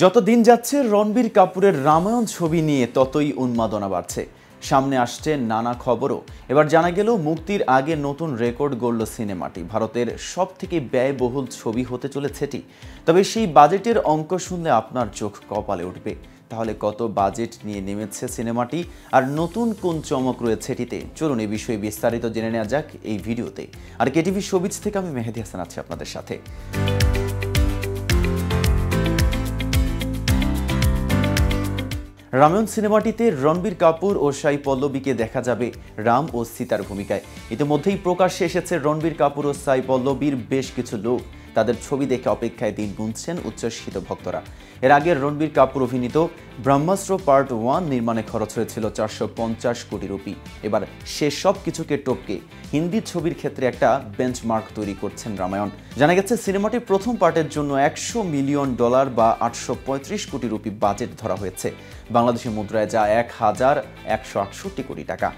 যত দিন যাচ্ছে রণবীর কাপুরের রামায়ণ ছবি নিয়ে ততই উন্মাদনা বাড়ছে। সামনে আসছে নানা খবরও। এবার জানা গেল মুক্তির আগে নতুন রেকর্ড গড়ল সিনেমাটি। ভারতের সবথেকে ব্যয়বহুল ছবি হতে চলেছে এটি। তবে সেই বাজেটের অঙ্ক শুনলে আপনার চোখ কপালে উঠবে। তাহলে কত বাজেট নিয়ে নেমেছে সিনেমাটি, আর নতুন কোন চমক রয়েছে এটিতে? চলুন এই বিষয়ে বিস্তারিত জেনে নেওয়া যাক এই ভিডিওতে। আর কেটিভি শোবিজ থেকে আমি মেহেদি হাসান আছি আপনাদের সাথে। রামায়ণ সিনেমাটিতে রণবীর কাপুর ও সাই পল্লবীকে দেখা যাবে রাম ও সীতার ভূমিকায়। ইতিমধ্যেই প্রকাশ্যে এসেছে রণবীর কাপুর ও সাই পল্লবীর বেশ কিছু লোক। তাদের ছবি দেখে অপেক্ষায় দিন গুনছেন উচ্ছ্বসিত ভক্তরা। এর আগে রণবীর কাপুর অভিনীত ব্রহ্মাস্ত্র পার্ট 1 নির্মাণে খরচ হয়েছিল 450 কোটি রুপি। এবার সে সব কিছুকে টপকে হিন্দি ছবির ক্ষেত্রে একটা বেঞ্চমার্ক তৈরি করছেন রামায়ণ। জানা গেছে সিনেমাটির প্রথম পার্টের জন্য $100 মিলিয়ন বা 835 কোটি রুপি বাজেট ধরা হয়েছে, বাংলাদেশি মুদ্রায় যা 1168 কোটি টাকা।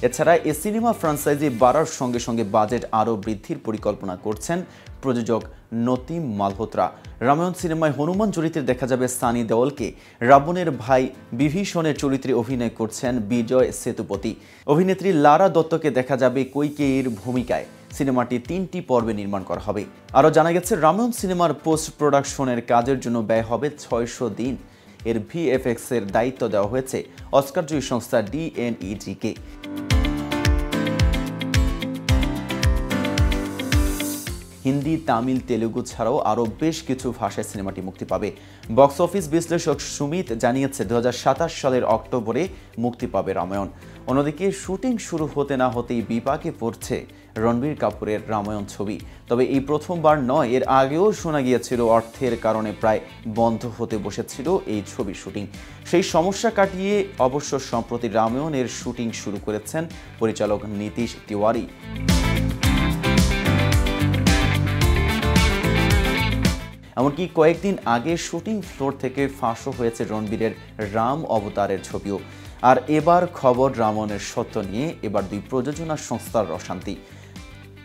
এছাড়া এই সিনেমা ফ্র্যাঞ্চাইজি বাড়ার সঙ্গে সঙ্গে বাজেট আরও বৃদ্ধির পরিকল্পনা করছেন প্রযোজক নতিম মালহোত্রা। রামায়ণ সিনেমায় হনুমান চরিত্রে দেখা যাবে সানি দেওলকে। রাবণের ভাই বিভীষণের চরিত্রে অভিনয় করছেন বিজয় সেতুপতি। অভিনেত্রী লারা দত্তকে দেখা যাবে কৈকেয়ীর ভূমিকায়। সিনেমাটি 3টি পর্বে নির্মাণ করা হবে। আরও জানা গেছে রামায়ণ সিনেমার পোস্ট প্রোডাকশনের কাজের জন্য ব্যয় হবে 600 দিন। এর ভিএফএক্স এর দায়িত্ব দেওয়া হয়েছে অস্কারজয়ী সংস্থা DNEG-কে। হিন্দি, তামিল, তেলুগু ছাড়াও আরও বেশ কিছু ভাষায় সিনেমাটি মুক্তি পাবে। বক্স অফিস বিশ্লেষক সুমিত জানিয়েছে 2027 সালের অক্টোবরে মুক্তি পাবে রামায়ণ। অন্যদিকে শুটিং শুরু হতে না হতেই বিপাকে পড়ছে রণবীর কাপুরের রামায়ণ ছবি। তবে এই প্রথমবার নয়, এর আগেও শোনা গিয়েছিল অর্থের কারণে প্রায় বন্ধ হতে বসেছিল এই ছবির শুটিং। সেই সমস্যা কাটিয়ে অবশ্য সম্প্রতি রামায়ণের শুটিং শুরু করেছেন পরিচালক নীতিশ তিওয়ারি। এমনকি কয়েকদিন আগে শুটিং ফ্লোর থেকে ফাঁসও হয়েছে রণবীরের রাম অবতারের ছবিও। আর এবার খবর রামায়ণের সত্য নিয়ে। এবার দুই প্রযোজনা সংস্থার অশান্তি,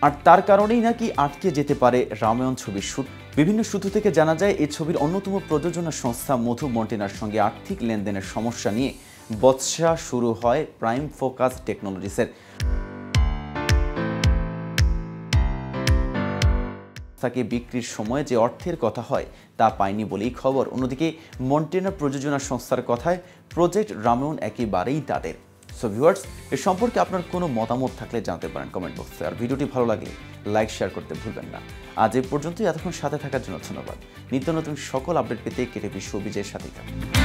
আর তার কারণেই নাকি আটকে যেতে পারে রামায়ণ ছবির শুট। বিভিন্ন সূত্র থেকে জানা যায় এই ছবির অন্যতম প্রযোজনা সংস্থা মধু মন্টেনার সঙ্গে আর্থিক লেনদেনের সমস্যা নিয়ে বচসা শুরু হয় প্রাইম ফোকাস টেকনোলজিসের। তাকে বিক্রির সময় যে অর্থের কথা হয় তা পায়নি বলেই খবর। অন্যদিকে মন্টেনা প্রযোজনা সংস্থার কথায় প্রজেক্ট রামায়ণ একেবারেই তাদের। সো ভিউয়ার্স, এ সম্পর্কে আপনার কোনো মতামত থাকলে জানতে পারেন কমেন্ট বক্সে। আর ভিডিওটি ভালো লাগলে লাইক শেয়ার করতে ভুলবেন না। আজ এই পর্যন্তই। এতক্ষণ সাথে থাকার জন্য ধন্যবাদ। নিত্য নতুন সকল আপডেট পেতে কেটিভি শোবিজের সাথেই থাকুন।